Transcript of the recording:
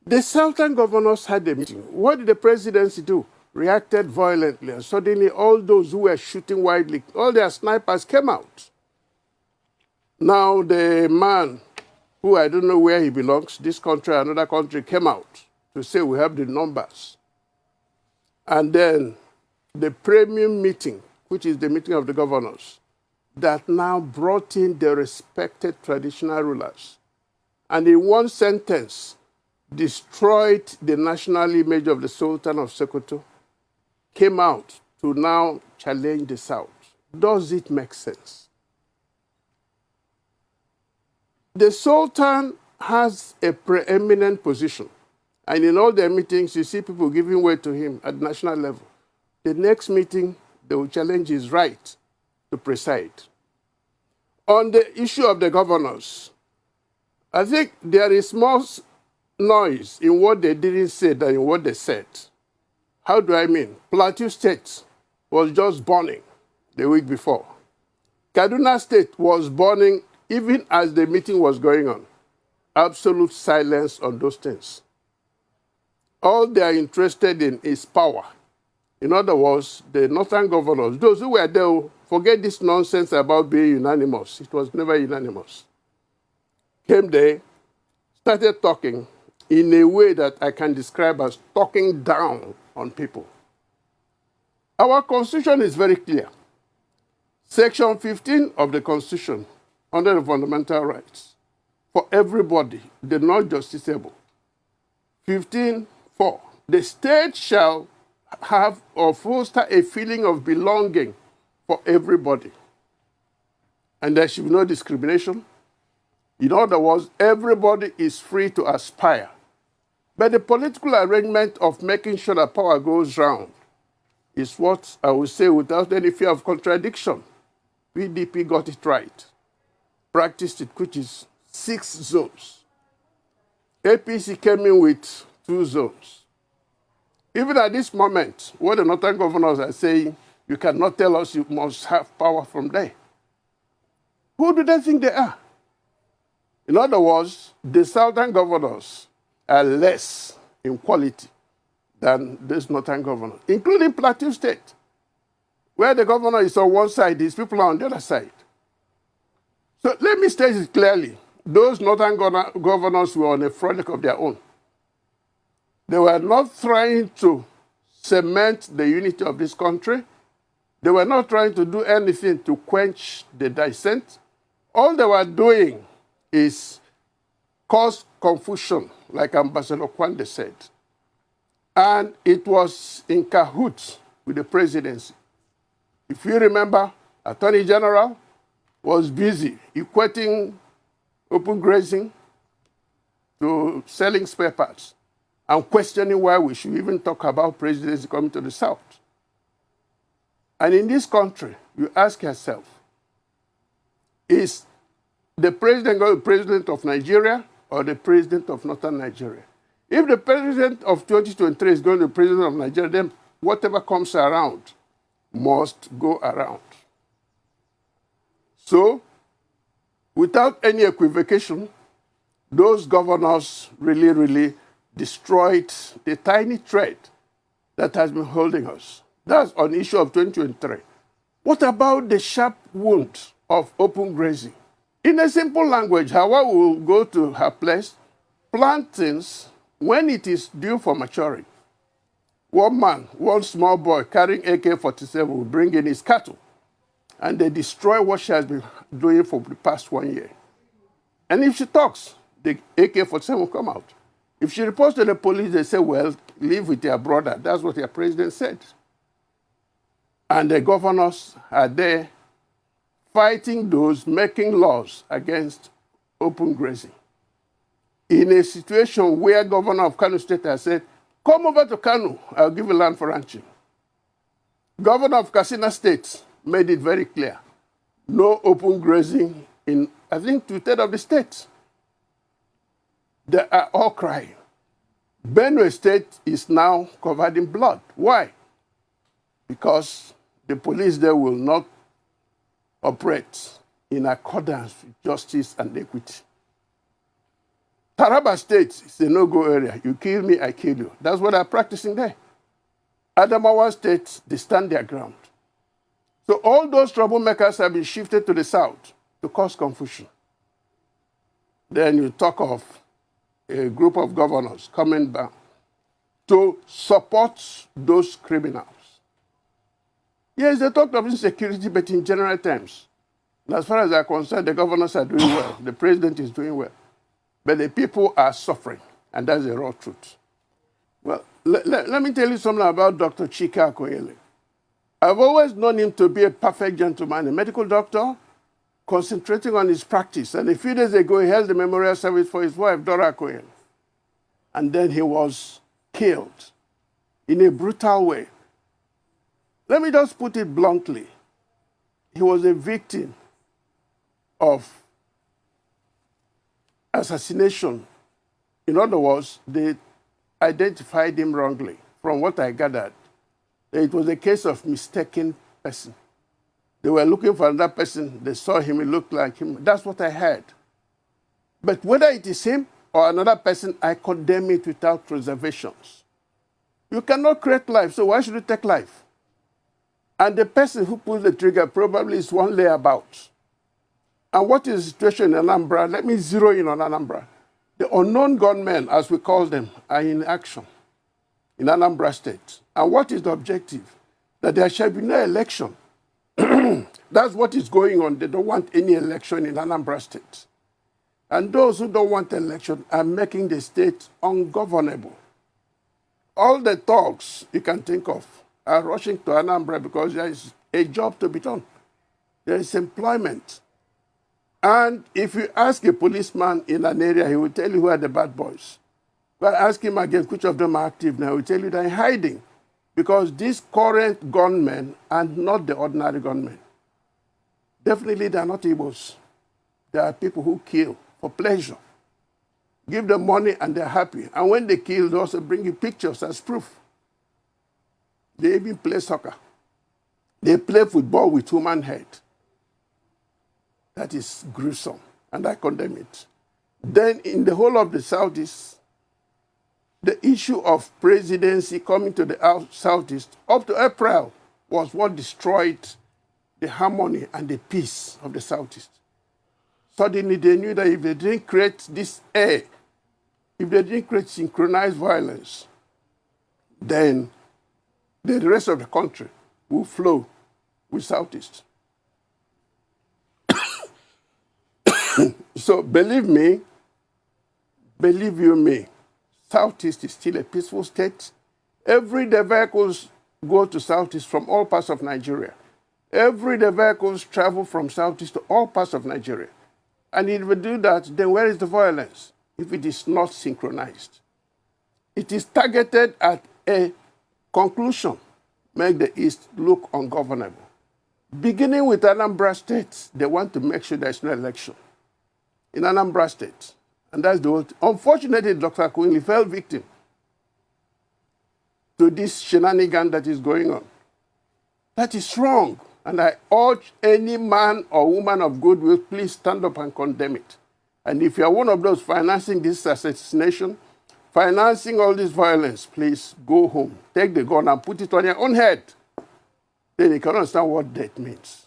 The southern governors had a meeting. What did the presidency do? Reacted violently, and suddenly all those who were shooting widely, all their snipers came out. Now the man, who I don't know where he belongs, this country or another country, came out to say we have the numbers. And then the premium meeting, which is the meeting of the governors, that now brought in the respected traditional rulers. And in one sentence, destroyed the national image of the Sultan of Sokoto, came out to now challenge the South. Does it make sense? The Sultan has a preeminent position. And in all their meetings, you see people giving way to him at national level. The next meeting, they will challenge his right to preside. On the issue of the governors, I think there is more noise in what they didn't say than in what they said. How do I mean? Plateau State was just burning the week before. Kaduna State was burning even as the meeting was going on. Absolute silence on those things. All they are interested in is power. In other words, the northern governors, those who were there, forget this nonsense about being unanimous. It was never unanimous. Came there, started talking in a way that I can describe as talking down on people. Our Constitution is very clear. Section 15 of the Constitution, under the fundamental rights, for everybody, the non-justiciable. 15.4, the state shall have or foster a feeling of belonging for everybody. And there should be no discrimination. In other words, everybody is free to aspire. But the political arrangement of making sure that power goes round is what I would say without any fear of contradiction. PDP got it right, practiced it, which is 6 zones. APC came in with 2 zones. Even at this moment, what the northern governors are saying, you cannot tell us you must have power from there. Who do they think they are? In other words, the southern governors are less in quality than these northern governors, including Plateau State, where the governor is on one side, his people are on the other side. So let me state it clearly. Those northern governors were on a frolic of their own. They were not trying to cement the unity of this country. They were not trying to do anything to quench the dissent. All they were doing is cause confusion, like Ambassador Kwande said. And it was in cahoots with the presidency. If you remember, Attorney General was busy equating open grazing to selling spare parts and questioning why we should even talk about presidency coming to the South. And in this country, you ask yourself, is the president going to be president of Nigeria or the president of Northern Nigeria? If the president of 2023 is going to be president of Nigeria, then whatever comes around must go around. So, without any equivocation, those governors really destroyed the tiny thread that has been holding us. That's on the issue of 2023. What about the sharp wound of open grazing? In a simple language, Hawa will go to her place, plant things when it is due for maturing. One man, one small boy carrying AK-47 will bring in his cattle, and they destroy what she has been doing for the past 1 year. And if she talks, the AK-47 will come out. If she reports to the police, they say, well, live with your brother. That's what your president said. And the governors are there fighting those making laws against open grazing. In a situation where Governor of Kano State has said, come over to Kano, I'll give you land for ranching. Governor of Katsina State made it very clear, no open grazing in, I think, 2/3 of the state. They are all crying. Benue State is now covered in blood. Why? Because the police there will not operate in accordance with justice and equity. Taraba State is a no-go area. You kill me, I kill you. That's what they're practicing there. Adamawa State, they stand their ground. So all those troublemakers have been shifted to the south to cause confusion. Then you talk of a group of governors coming back to support those criminals. Yes, they talked of insecurity, but in general terms. And as far as I'm concerned, the governors are doing well. The president is doing well. But the people are suffering, and that's the raw truth. Well, let me tell you something about Dr. Chika Akoyele. I've always known him to be a perfect gentleman, a medical doctor, concentrating on his practice. And a few days ago, he held the memorial service for his wife, Dora Akoyele. And then he was killed in a brutal way. Let me just put it bluntly. He was a victim of assassination. In other words, they identified him wrongly. From what I gathered, it was a case of mistaken person. They were looking for another person. They saw him, he looked like him. That's what I heard. But whether it is him or another person, I condemn it without reservations. You cannot create life, so why should you take life? And the person who pulls the trigger probably is one layabout. And what is the situation in Anambra? Let me zero in on Anambra. The unknown gunmen, as we call them, are in action in Anambra State. And what is the objective? That there shall be no election. That's what is going on. They don't want any election in Anambra State. And those who don't want election are making the state ungovernable. All the thugs you can think of are rushing to Anambra because there is a job to be done. There is employment. And if you ask a policeman in an area, he will tell you who are the bad boys. But ask him again, which of them are active now, he will tell you they're hiding. Because these current gunmen are not the ordinary gunmen. Definitely they're not Igbos. They are people who kill for pleasure. Give them money and they're happy. And when they kill, they also bring you pictures as proof. They even play soccer. They play football with human head. That is gruesome, and I condemn it. Then in the whole of the Southeast, the issue of presidency coming to the Southeast up to April was what destroyed the harmony and the peace of the Southeast. Suddenly they knew that if they didn't create this air, if they didn't create synchronized violence, then the rest of the country will flow with Southeast. So believe me, believe you me, Southeast is still a peaceful state. Every day vehicles go to Southeast from all parts of Nigeria. Every day vehicles travel from Southeast to all parts of Nigeria. And if we do that, then where is the violence? If it is not synchronized. It is targeted at a conclusion, make the East look ungovernable. Beginning with Anambra State, they want to make sure there is no election in Anambra State. And that's the whole thing. Unfortunately, Dr. Akoyele fell victim to this shenanigan that is going on. That is wrong. And I urge any man or woman of goodwill, please stand up and condemn it. And if you are one of those financing this assassination, financing all this violence, please go home. Take the gun and put it on your own head. Then you can understand what death means.